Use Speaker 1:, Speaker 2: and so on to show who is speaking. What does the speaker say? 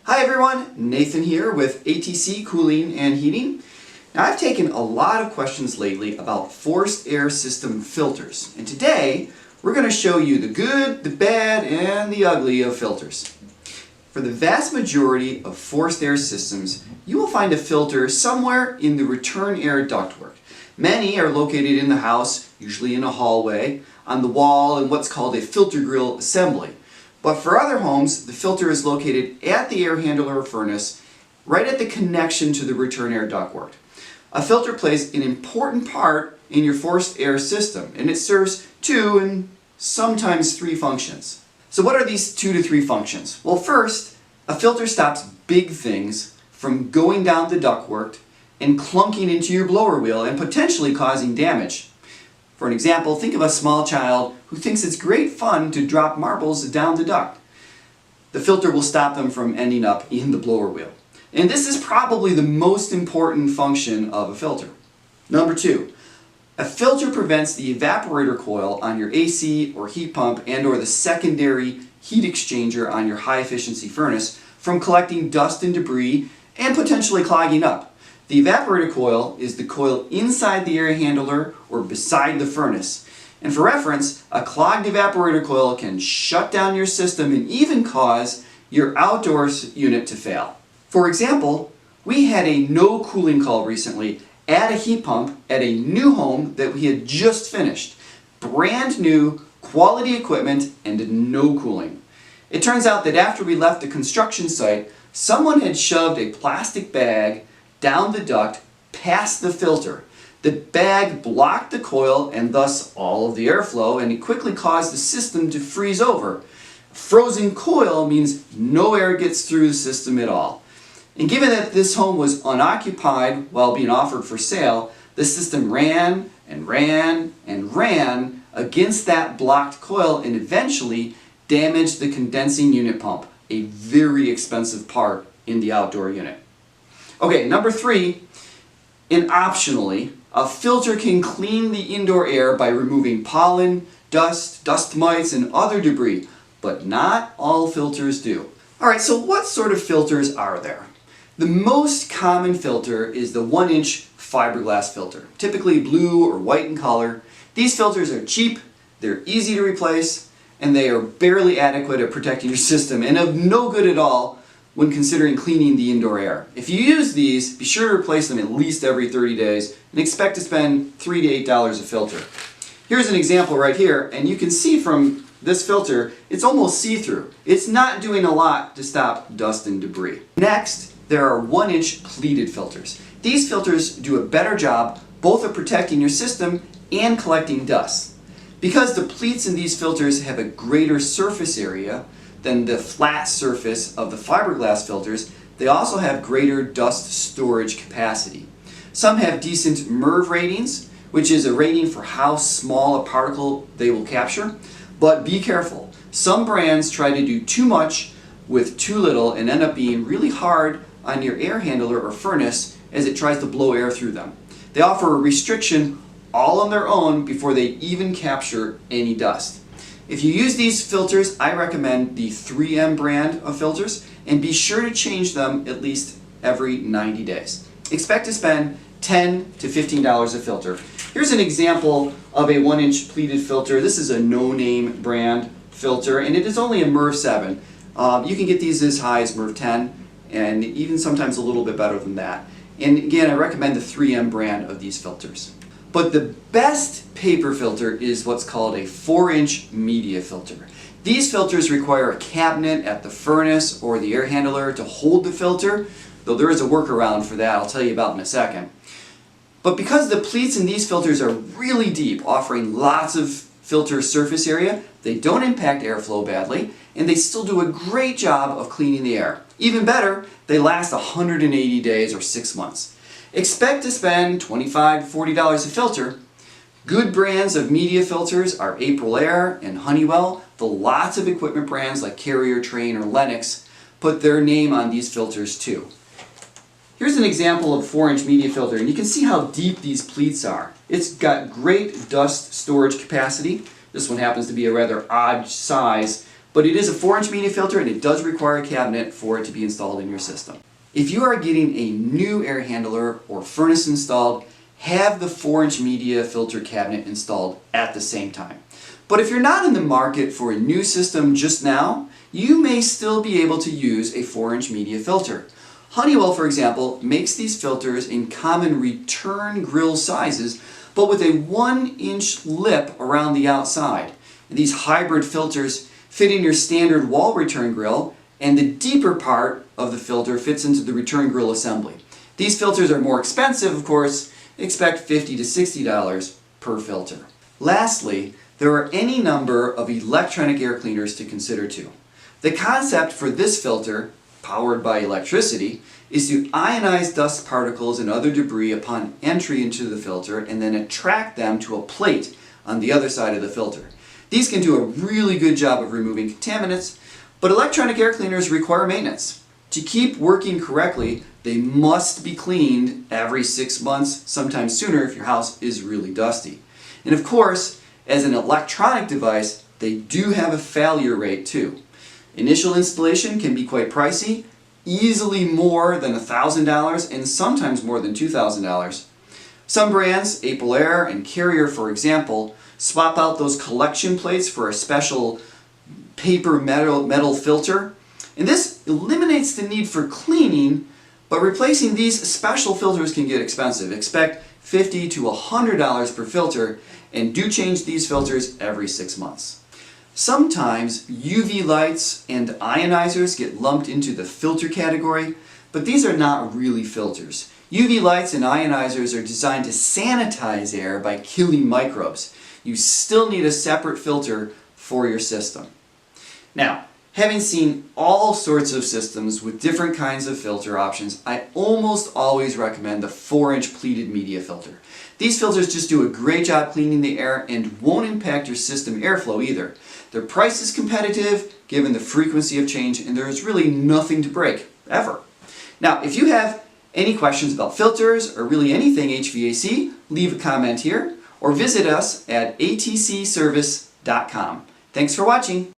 Speaker 1: Hi everyone, Nathan here with ATC Cooling and Heating. Now I've taken a lot of questions lately about forced air system filters, and today we're going to show you the good, the bad, and the ugly of filters. For the vast majority of forced air systems, you will find a filter somewhere in the return air ductwork. Many are located in the house, usually in a hallway, on the wall in what's called a filter grill assembly. But for other homes, the filter is located at the air handler or furnace, right at the connection to the return air ductwork. A filter plays an important part in your forced air system, and it serves two and sometimes three functions. So what are these 2 to 3 functions? Well, first, a filter stops big things from going down the ductwork and clunking into your blower wheel and potentially causing damage. For an example, think of a small child who thinks it's great fun to drop marbles down the duct. The filter will stop them from ending up in the blower wheel. And this is probably the most important function of a filter. Number 2, a filter prevents the evaporator coil on your AC or heat pump and/or the secondary heat exchanger on your high-efficiency furnace from collecting dust and debris and potentially clogging up. The evaporator coil is the coil inside the air handler or beside the furnace. And for reference, a clogged evaporator coil can shut down your system and even cause your outdoors unit to fail. For example, we had a no cooling call recently at a heat pump at a new home that we had just finished. Brand new, quality equipment, and no cooling. It turns out that after we left the construction site, someone had shoved a plastic bag down the duct past the filter. The bag blocked the coil and thus all of the airflow, and it quickly caused the system to freeze over. A frozen coil means no air gets through the system at all. And given that this home was unoccupied while being offered for sale, the system ran and ran and ran against that blocked coil and eventually damaged the condensing unit pump, a very expensive part in the outdoor unit. Okay, number 3, and optionally, a filter can clean the indoor air by removing pollen, dust, dust mites, and other debris, but not all filters do. Alright, so what sort of filters are there? The most common filter is the 1-inch fiberglass filter, typically blue or white in color. These filters are cheap, they're easy to replace, and they are barely adequate at protecting your system and of no good at all when considering cleaning the indoor air. If you use these, be sure to replace them at least every 30 days and expect to spend $3 to $8 a filter. Here's an example right here, and you can see from this filter, it's almost see-through. It's not doing a lot to stop dust and debris. Next, there are 1-inch pleated filters. These filters do a better job both of protecting your system and collecting dust. Because the pleats in these filters have a greater surface area than the flat surface of the fiberglass filters, they also have greater dust storage capacity. Some have decent MERV ratings, which is a rating for how small a particle they will capture, but be careful. Some brands try to do too much with too little and end up being really hard on your air handler or furnace as it tries to blow air through them. They offer a restriction all on their own before they even capture any dust. If you use these filters, I recommend the 3M brand of filters, and be sure to change them at least every 90 days. Expect to spend $10 to $15 a filter. Here's an example of a 1-inch pleated filter. This is a no-name brand filter, and it is only a MERV 7. You can get these as high as MERV 10, and even sometimes a little bit better than that. And again, I recommend the 3M brand of these filters. But the best paper filter is what's called a 4-inch media filter. These filters require a cabinet at the furnace or the air handler to hold the filter, though there is a workaround for that I'll tell you about in a second. But because the pleats in these filters are really deep, offering lots of filter surface area, they don't impact airflow badly, and they still do a great job of cleaning the air. Even better, they last 180 days or 6 months. Expect to spend $25 to $40 a filter. Good brands of media filters are April Air and Honeywell, though lots of equipment brands like Carrier, Train, or Lennox put their name on these filters too. Here's an example of 4-inch media filter, and you can see how deep these pleats are. It's got great dust storage capacity. This one happens to be a rather odd size but it is a 4-inch media filter and it does require a cabinet for it to be installed in your system. If you are getting a new air handler or furnace installed, have the 4-inch media filter cabinet installed at the same time. But if you're not in the market for a new system just now, you may still be able to use a 4-inch media filter. Honeywell, for example, makes these filters in common return grill sizes, but with a 1-inch lip around the outside. And these hybrid filters fit in your standard wall return grill, and the deeper part of the filter fits into the return grill assembly. These filters are more expensive, of course. Expect $50 to $60 per filter. Lastly, there are any number of electronic air cleaners to consider too. The concept for this filter, powered by electricity, is to ionize dust particles and other debris upon entry into the filter and then attract them to a plate on the other side of the filter. These can do a really good job of removing contaminants, but electronic air cleaners require maintenance. To keep working correctly, they must be cleaned every 6 months, sometimes sooner if your house is really dusty. And of course, as an electronic device, they do have a failure rate too. Initial installation can be quite pricey, easily more than $1,000 and sometimes more than $2,000. Some brands, Aprilaire and Carrier for example, swap out those collection plates for a special paper metal filter. And this eliminates the need for cleaning, but replacing these special filters can get expensive. Expect $50 to $100 per filter, and do change these filters every 6 months. Sometimes UV lights and ionizers get lumped into the filter category, but these are not really filters. UV lights and ionizers are designed to sanitize air by killing microbes. You still need a separate filter for your system. Now, having seen all sorts of systems with different kinds of filter options, I almost always recommend the 4-inch pleated media filter. These filters just do a great job cleaning the air and won't impact your system airflow either. Their price is competitive given the frequency of change, and there is really nothing to break, ever. Now, if you have any questions about filters or really anything HVAC, leave a comment here or visit us at atcservice.com. Thanks for watching.